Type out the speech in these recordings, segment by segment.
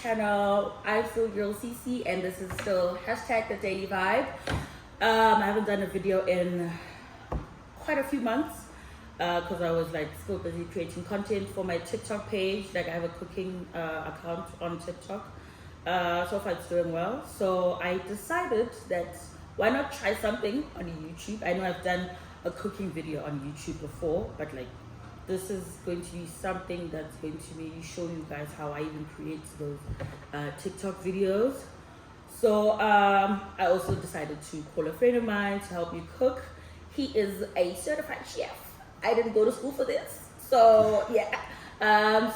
channel. I'm still Girl CC, and this is still hashtag the Daily Vibe. I haven't done a video in quite a few months because I was like still busy creating content for my TikTok page. Like I have a cooking account on TikTok. So far it's doing well. So I decided that why not try something on YouTube. I know I've done a cooking video on YouTube before, but like this is going to be something that's going to maybe show you guys how I even create those TikTok videos. So I also decided to call a friend of mine to help me cook. He is a certified chef. I didn't go to school for this. So yeah.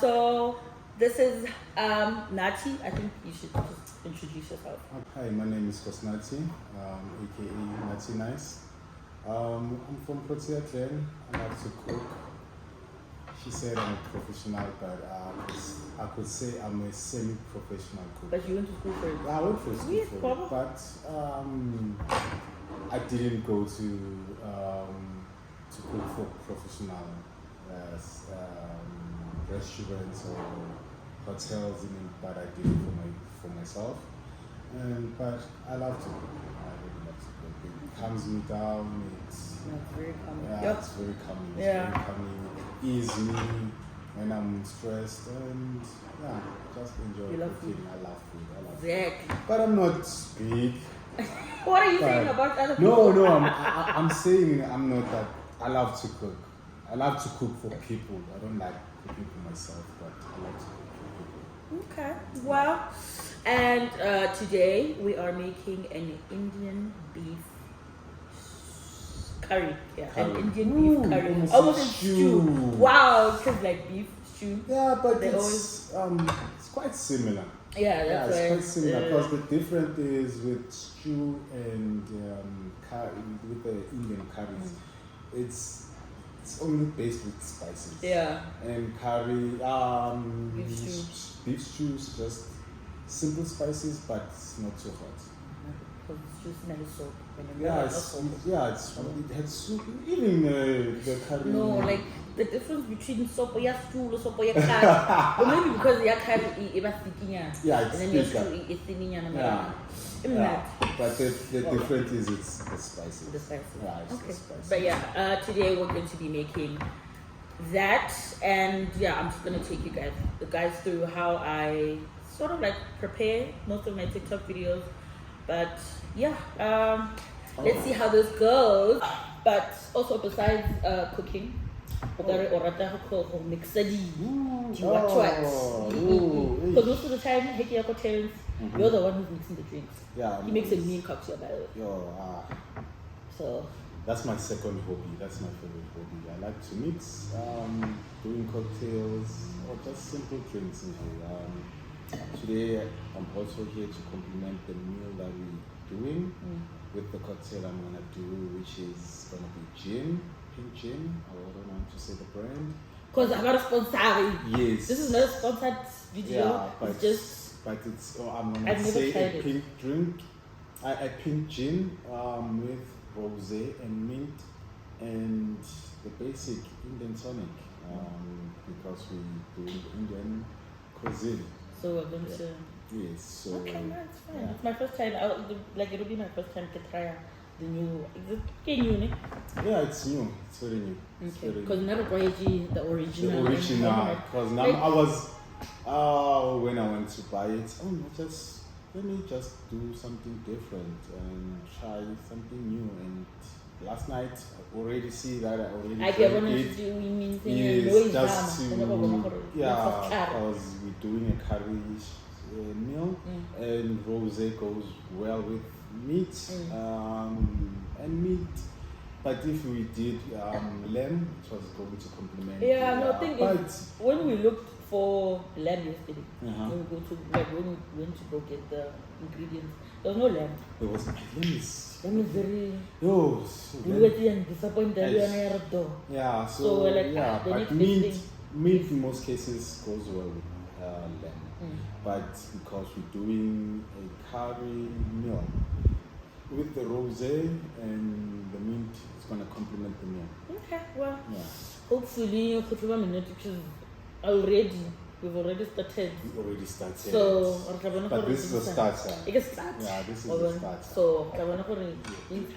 So this is Nati. I think you should just introduce yourself. Hi, my name is Nati, aka Nati Nice. I'm from Protea Clan. I love to cook. She said I'm a professional, but I could say I'm a semi-professional cook. But you went to school for it? I went for school for it, but I didn't go to cook for professional restaurants or hotels, but I did it for myself. But I love to cook. I really love to cook. It calms me down. It's very calming. Yeah, it's very calming. It's very calming. It eases me when I'm stressed, and yeah, just enjoy cooking. I love food. Exactly. But I'm not big. What are you saying about other people? No, I'm saying I'm not that. I love to cook. I love to cook for people. I don't like cooking for myself, but I like to cook for people. Okay. Well, and today we are making an Indian beef curry. Yeah, Curry. an Indian beef curry. Almost a stew. Wow, because like beef stew. Yeah, but They it's quite similar. Yeah, that's it's right. quite similar because the difference is with stew and curry, with the Indian curries, it's only based with spices. Yeah. And curry, beef stew is just simple spices, but it's not so hot. Because it's just nice soap. It had soup. Even the curry. No, like the difference between soap or stew or soap or curry. Or maybe because your curry is thick. Yeah, and it's then your thicker. stew is thin. Yeah. But the difference is it's the spices. The spices. Yeah, it's okay. the spices. But yeah, today we're going to be making that, and yeah, I'm just gonna take you guys through how I sort of like prepare most of my TikTok videos. But yeah, let's see how this goes. But also besides cooking, because most of the time, Heki hotels, you're the one who's mixing the drinks. Yeah, he makes a mean cocktail, by the way. So that's my second hobby. That's my favorite hobby. I like to mix, doing cocktails or just simple drinks. Today I'm also here to complement the meal that we're doing with the cocktail I'm gonna do, which is gonna be gin, pink gin. I don't want to say the brand. Because I'm not a sponsor. Yes. This is not a sponsored video. Yeah, but it's just. I'm gonna say a pink drink, a pink gin with rosé and mint and the basic Indian tonic because we're doing Indian cuisine. So we're going to. Yes. So. Okay, that's fine. Yeah. It's my first time. It'll be my first time to try the new. Is it new? Yeah, it's new. It's very new. Okay. Because never tried the original. The original. Because now I was. When I went to buy it, let me just do something different and try something new. And last night I already see that I already Yes, just to because we're doing a curry meal and rosé goes well with meat and meat. But if we did lamb, it was going to complement. Yeah, no, thing is, when we looked for lamb yesterday, when we went to go get the ingredients, there was no lamb. There was lamb is very. Yo, we were disappointed. Yeah, so like, but meat in most cases goes well with lamb. But because we're doing a curry meal with the rosé and the mint, it's gonna complement the meal. Okay, well, hopefully, because already We've already started. We already started. So, but this is a starter. It can start. Yeah, this is a starter. So,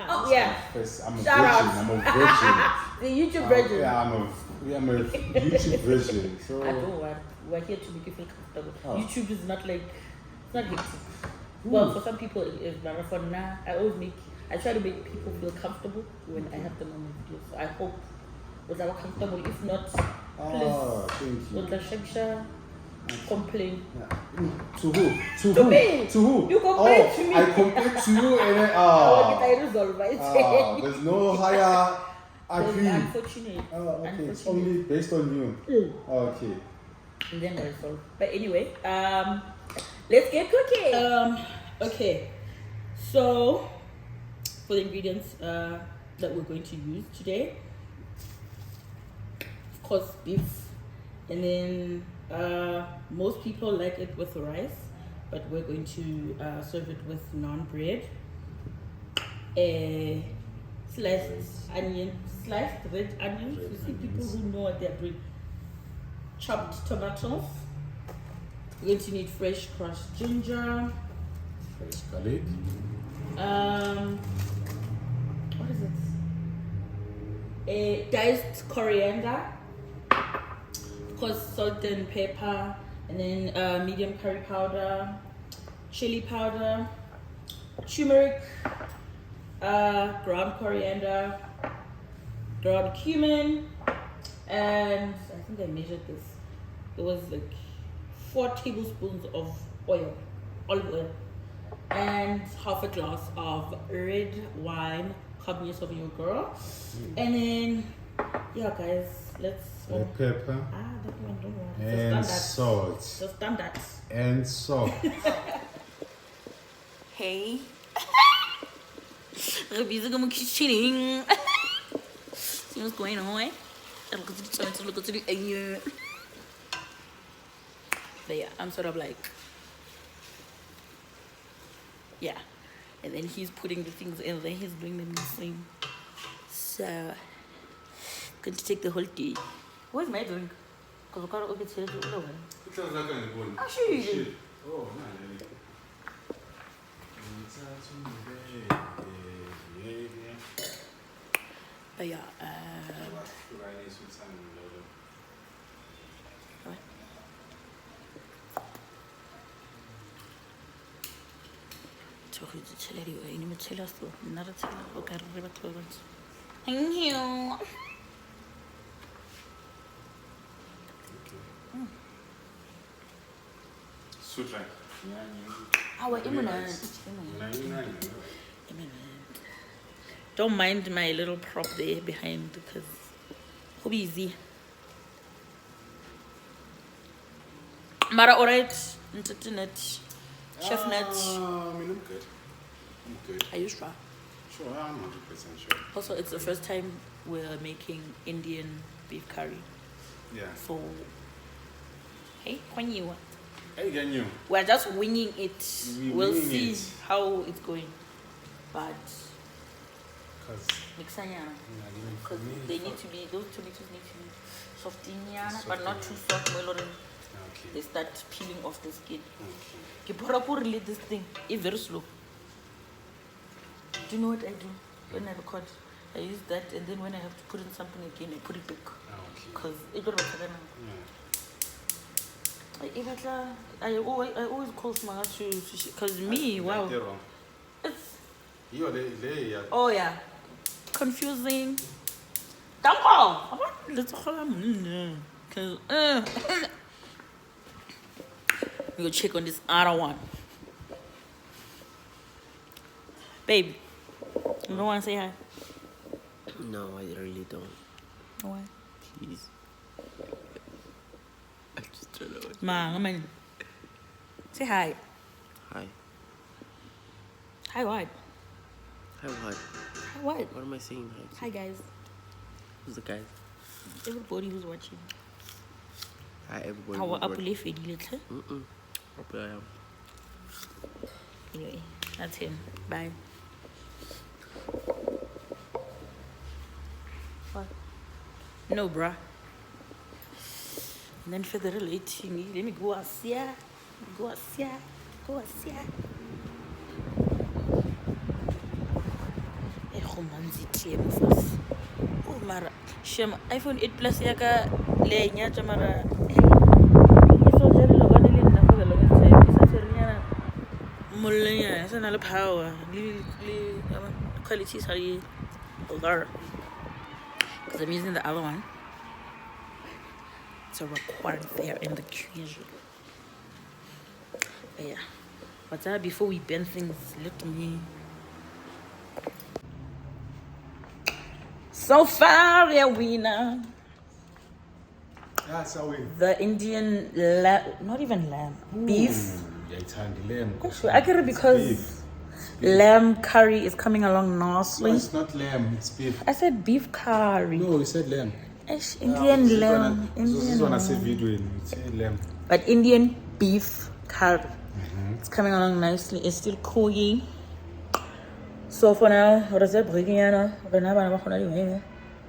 oh yeah. First, I'm a Shout virgin. out. I'm a virgin. The YouTube version. Yeah, I'm a YouTube version. So I don't want. We're here to make you feel comfortable. Oh. YouTube is not like, it's not hectic. Well, for some people it is, but for now, I try to make people feel comfortable when I have them on my videos. So I hope was I comfortable. If not, oh, please, thank you. with the shaksha, complain. Yeah. To who? To To who? me. To who? You compare to me. I compare to you and then I want to resolve it. there's no higher agree. Unfortunate. Oh, okay. It's Unfortunate. only based on you. Okay. And then I resolve. But anyway, let's get cooking. Okay. So for the ingredients that we're going to use today, of course, beef, and then most people like it with rice, but we're going to serve it with naan bread, sliced red onions. You see people who know what they're doing. Chopped tomatoes. We're going to need fresh crushed ginger, Fresh garlic. what is it? A diced coriander, of course, salt and pepper, and then medium curry powder, chili powder, turmeric, ground coriander, ground cumin, and I think I measured this. It was like 4 tablespoons of olive oil, and half a glass of red wine, Cabernet Sauvignon girl. And then, yeah, guys, let's. Pepper. That one don't want. And salt. Just done that. And salt. Hey. We're busy going kitchening. See what's going on, eh? Look at the But yeah, I'm sort of like, yeah. And then he's putting the things in there, he's doing the mixing. So, going to take the whole day. Where's my drink? Because I can't open it. It sounds like a good. Actually, Oh, no. but yeah, thank you. Sutra. Our imminent. Don't mind my little prop there behind because who busy. Mara alright, internet, chef net. I mean, I'm good. I'm good. Are you sure? Sure, I'm 100% sure. Also, it's the first time we're making Indian beef curry. Yeah. So, hey, when you want. Hey, can you? We're just winging it. We'll see how it's going. But because they need to be, those tomatoes need to be soft, but not too soft. Okay. They start peeling off the skin. Okay. This thing is very slow. Do you know what I do when I record? I use that, and then when I have to put in something again, I put it back. Because it got I always call Smaga to because me, wow. It's, oh yeah. Confusing. Don't call. Let's call him. Because we go check on this other one. Babe, you don't want to say hi? No, I really don't. Why? Please. I just don't know what. Ma, say hi. Hi. Hi what? Hi, what? Hi what? What am I saying? Hi, to? Hi guys. Who's the guy? Everybody who's watching. Hi, everybody. How who's up watching. live little? Probably I am. Anyway, that's him. Bye. What? No, bruh. And then for the relating, let me go here. Go here. Go here. Oh, Mara. Shem iPhone 8 Plus yaka lenya chamara. So jari lo gane le nna for the longest time. Isa serinyana mullenya, isa na le power. Li quality sari vulgar. Because I'm using the other one to record there in the creation. But yeah. But before we bend things, let me. So far, yeah, we know. That's how we. The Indian lamb, not even lamb, beef. Yeah, it's handy lamb. I get it because lamb curry is coming along nicely. No, it's not lamb, it's beef. I said beef curry. No, you said lamb. Indian lamb. This one I said video, you say lamb. But Indian beef curry. It's coming along nicely. It's still cooking. So for now, what is that?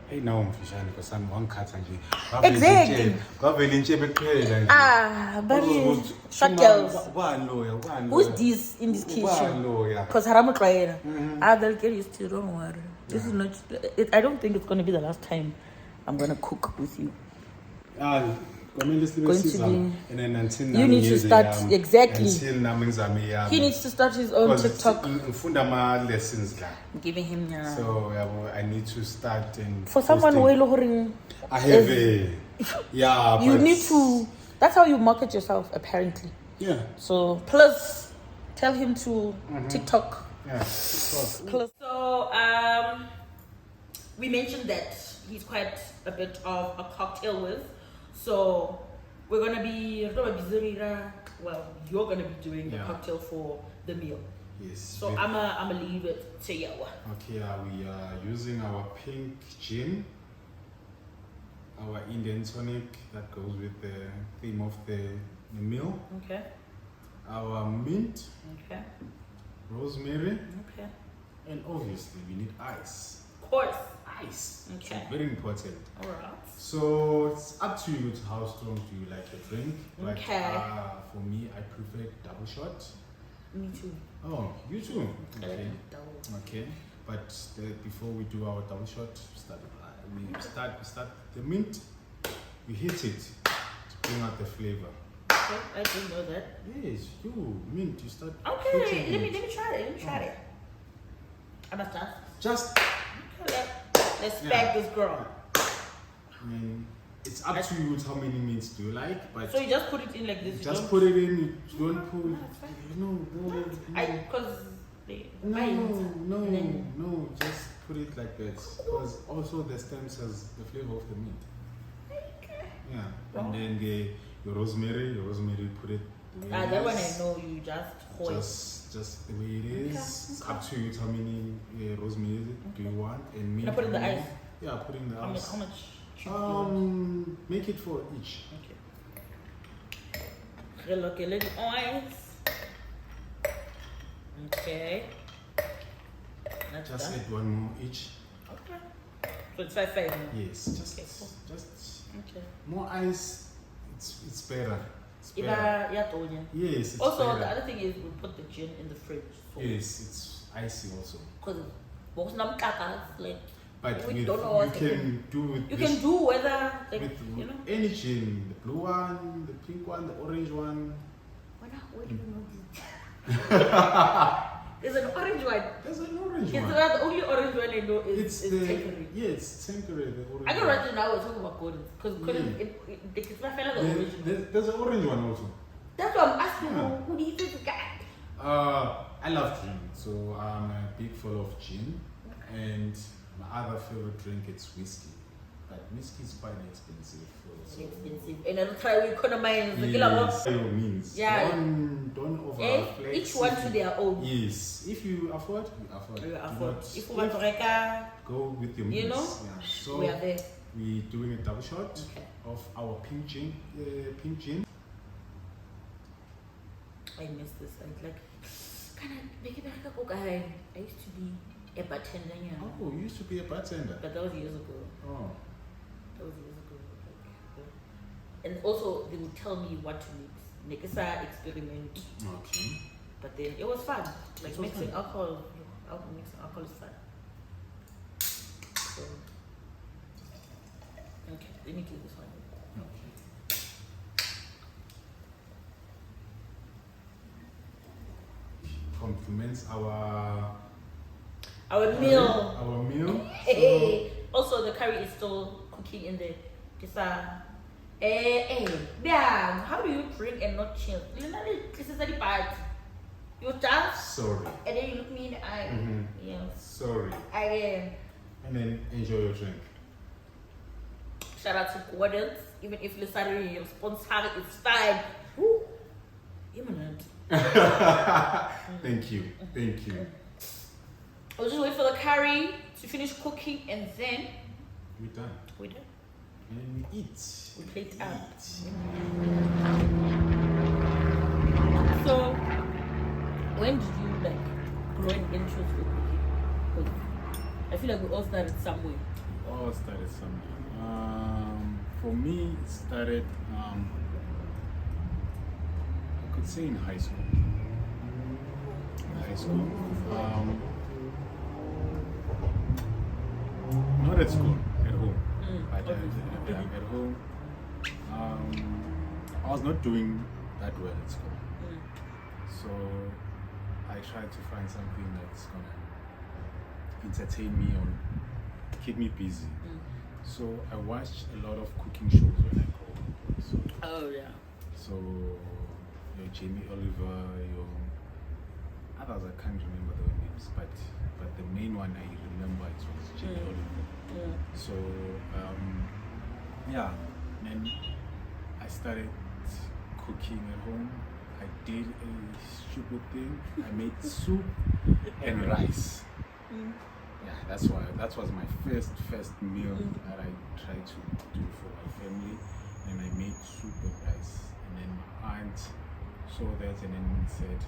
Hey, now I'm fishing because I'm one cat and Exactly. But shut girls. Who's this in this kitchen? Because they'll get used to it, don't worry. This is not. I don't think it's going to be the last time I'm going to cook with you. Going to be, and until you need to start exactly. Until He needs to start his own TikTok. Lessons, giving him. So I need to start and. For someone who I have a. Yeah. You need to. That's how you market yourself, apparently. Yeah. So plus, tell him to TikTok. Yeah. TikTok. So we mentioned that he's quite a bit of a cocktail whiz. So we're gonna be well, you're gonna be doing the cocktail for the meal. Yes. So I'ma leave it to you. Okay, we are using our pink gin, our Indian tonic that goes with the theme of the meal. Okay. Our mint. Okay. Rosemary. Okay. And obviously we need ice. Of course. Ice. Okay. It's very important. All right. So it's up to you how strong do you like your drink. But, okay. For me, I prefer double shot. Me too. Oh, you too. Okay. Okay. But before we do our double shot, we start the mint. We hit it to bring out the flavor. Okay, I didn't know that. Yes, mint. You start. Okay, let me try it. It. I must start. Just. Okay, let's bag this girl. I mean, it's up to you how many mints do you like, but so you just put it in like this. Just put it in. You don't put. No. No. Just put it like that. Because also the stem says the flavor of the meat. Okay. Yeah, and then your rosemary, put it. That one I know you just just the way it is. It's up to you how many rosemary do you want, and Can I put in the ice? Yeah, put in the ice. How much? Make it for each. Okay. Look a little ice. Okay. That's just done. add one more each. Okay. So it's 5. Yes. Just okay. More ice. It's better. Also, Yes. Better. the other thing is we put the gin in the fridge. So yes, it's icy also. Because like. But we don't know you can do whether like, with any gin, the blue one, the pink one, the orange one. Where do you know this? There's an orange one. There's an orange one. It's the only orange one I know is Tanqueray. Yeah, it's Tanqueray, the orange. I can write it now. We're talking about Gordon because it's my fellow the original. There's an orange one also. That's what I'm asking you. Who do you think you got? I love gin, so I'm a big fan of gin, and my other favorite drink is whiskey. But whiskey is quite expensive. And I'll try to economize. Yes, by all means. Yeah. Don't overflex. Each one to their own. Yes. If you afford, you afford. If you want to go with your means. You know? Yeah. So we are there. We're doing a double shot of our pink gin. I miss this. I like. I used to be a bartender. Oh, you used to be a bartender. But that was years ago. Oh. That was years ago. And also they would tell me what to mix. Nekesa experiment. Okay. But then it was fun. Like It was mixing fun. alcohol. Mixing alcohol is fun. So, okay, let me do this one. Okay. Compliments our meal. Our meal. Hey, also the curry is still cooking in there. Yeah, how do you drink and not chill? This is the part. You just Sorry. and then you look me in the eye. Yeah. Sorry. Again. And then enjoy your drink. Shout out to Gordon's. Even if the salary sponsor it's fine. Woo. Imminent. Thank you. Thank you. I'll just wait for the curry to finish cooking and then We're done. we're done. And then we eat. We plate out. Eat. So, when did you like grow an interest with cooking? 'Cause I feel like we all started somewhere. It all started somewhere. For me, it started, I could say in high school. In high school. Not at school, at home. At home. I was not doing that well at school. So I tried to find something that's gonna entertain me or keep me busy. So I watched a lot of cooking shows when I grew up. So, Oh yeah. so your Jamie Oliver, your others I can't remember their names, but the main one I remember it was Jamie Oliver. So yeah, then I started cooking at home. I did a stupid thing. I made soup and rice. Yeah, that was my first meal that I tried to do for my family. And I made soup and rice. And then my aunt saw that and then said,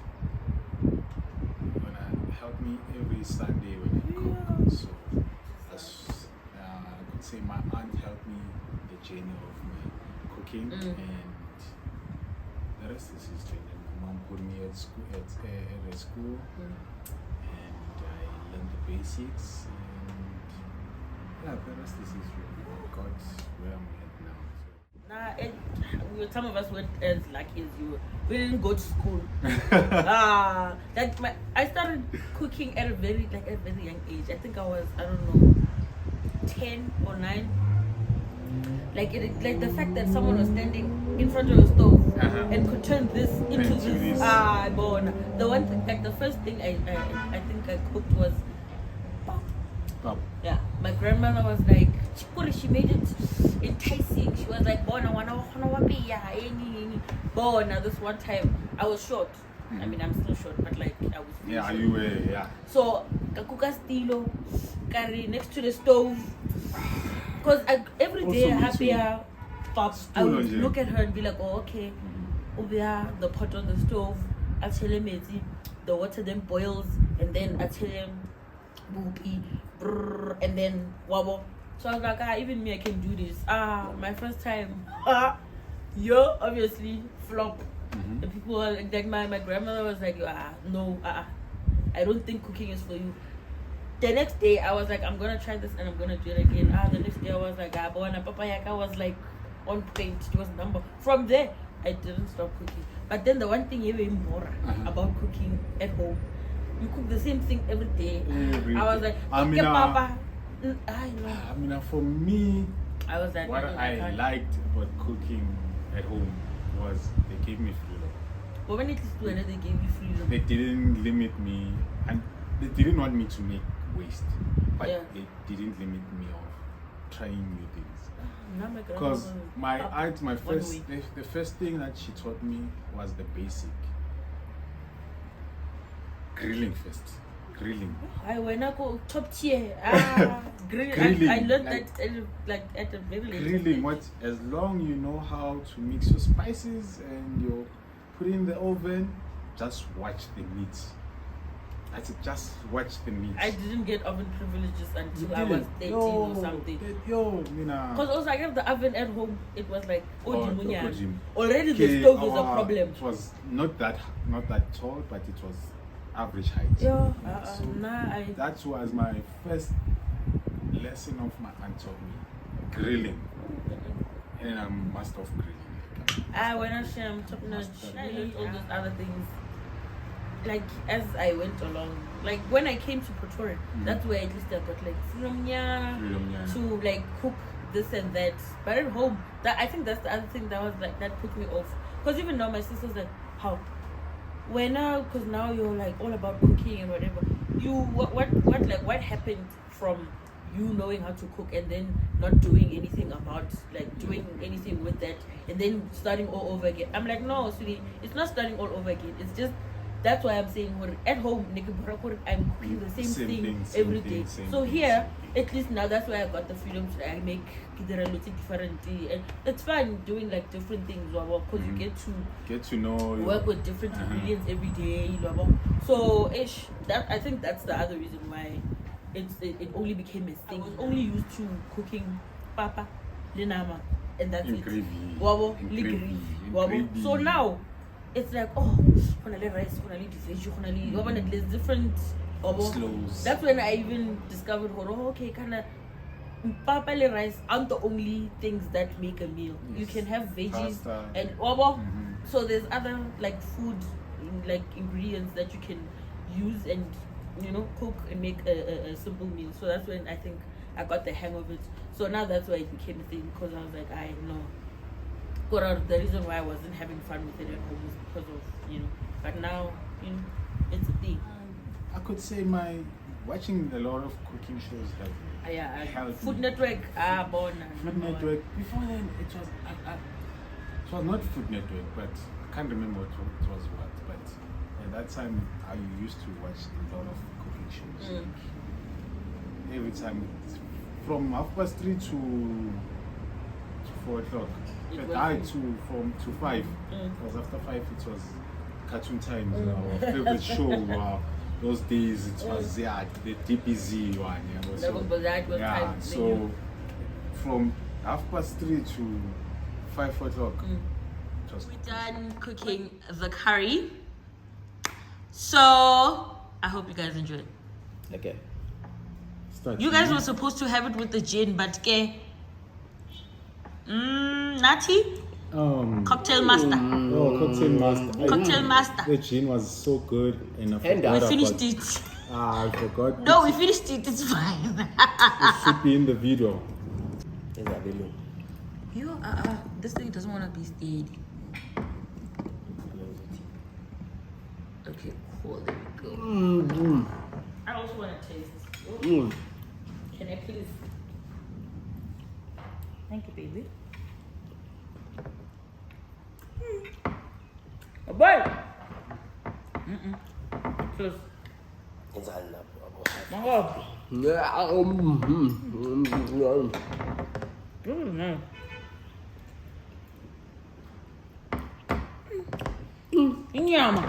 "You're gonna help me every Sunday when I cook." So that's, I could say my aunt helped me the journey of my cooking, and the rest is history. And my mom put me at school, and I learned the basics, and yeah, the rest is history. I got where I'm at now. Some of us weren't as lucky as you. We didn't go to school. I started cooking at a very young age. I think I was 10 or 9. Like the fact that someone was standing in front of a stove and could turn this into this. The one thing, like the first thing I think I cooked was pap. Yeah, my grandmother was like, she made it enticing. She was like, Bona, this one time I was short. I mean, I'm still short, but like I was. Yeah, short. you were, yeah. So, kakuka stilo, curry next to the stove. Because every day I have here, I would look at her and be like, oh, okay, over here, the pot on the stove, I tell him the water then boils, and then I tell him, boopy, brrr, and then wobble. So I was like, even me, I can do this. My first time, obviously, flop. The people were like my grandmother was like, no, I don't think cooking is for you. The next day I was like, I'm gonna try this and I'm gonna do it again. The next day I was like, Papa Yaka was like on point. It was number. From there I didn't stop cooking. But then the one thing even more about cooking at home, you cook the same thing every day. I was like, Papa. I know. For me, I was like, what I liked about cooking at home was they gave me freedom. But when it is to another, they gave you freedom. They didn't limit me, and they didn't want me to make waste, but they didn't limit me of trying new things. Because my aunt, the first thing that she taught me was the basic grilling first. Grilling. I went to go top tier. Grilling. I learned that at a very late grilling. As long you know how to mix your spices and you put in the oven, just watch the meat I said, just watch the meat. I didn't get oven privileges until I was 13 or something. Because also I have the oven at home. It was like already the stove is a problem. It was not that tall, but it was average height. Yeah, So that was my first lesson of my aunt taught me grilling, and I'm master of grilling. When I share top notch, I learned all those other things. Like as I went along, like when I came to Pretoria, that's where at least I got like freedom to like cook this and that. But at home, I think that's the other thing that was like that put me off. Because even now my sister's like, how? When now? Because now you're like all about cooking and whatever. What happened from you knowing how to cook and then not doing anything about like doing anything with that and then starting all over again? I'm like, no, sweetie, it's not starting all over again. It's just. That's why I'm saying at home I'm cooking the same thing every day. So here, at least now that's why I got the freedom to I make different and it's fun doing like different things because you get to know work with different ingredients every day. So I think that's the other reason why it only became a thing. I was only used to cooking papa, linama, and that's it. Gravy. So now it's like, rice, there's different slows. That's when I even discovered, papa le rice aren't the only things that make a meal. Yes. You can have veggies pasta. And so there's other like food, like ingredients that you can use and cook and make a simple meal. So that's when I think I got the hang of it. So now that's why it became a thing, because I was like, I know. The reason why I wasn't having fun with it at home was because of, but now, it's a thing. I could say watching a lot of cooking shows have helped Food me. Network, Food Network. Before then, it was not Food Network, but I can't remember what it was what. But at that time, I used to watch a lot of cooking shows. Every time, from 3:30 to 4 o'clock. But to 5, because after 5 it was cartoon time. Our favorite show. Those days it was the DPZ one. So from 3:30 to 5 o'clock. We're done cooking the curry. So I hope you guys enjoyed. Okay. You guys were supposed to have it with the gin, but Nati? Cocktail master. Cocktail master. Cocktail master. The gin was so good, and I forgot we finished it. I forgot. No, we finished it. It's fine. It should be in the video. In the video. This thing doesn't want to be steady. Okay, cool. There we go. I also want to taste. Can I please? Thank you, baby. A boy. Close. Inyama.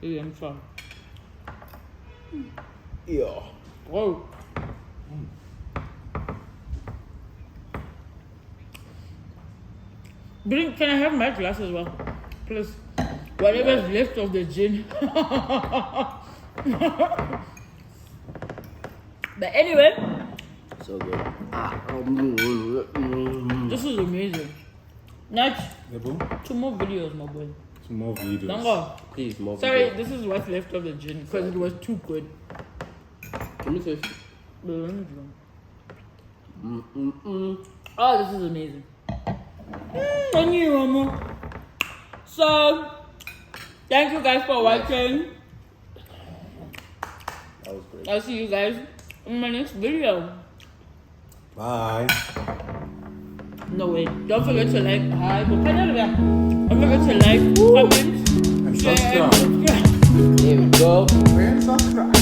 I'm sorry. Yeah. Whoa. Can I have my glass as well? Please. Whatever's left of the gin. But anyway. So good. This is amazing. Next. 2 more videos, my boy. 2 more videos. Dango. Please, more Sorry, videos. this is what's left of the gin because it was too good. Let me taste. Oh, this is amazing. So, thank you guys for watching. That was great. I'll see you guys in my next video. Bye. No way. Don't forget to like. Don't forget to like, comment, share, and subscribe. There we go. And subscribe.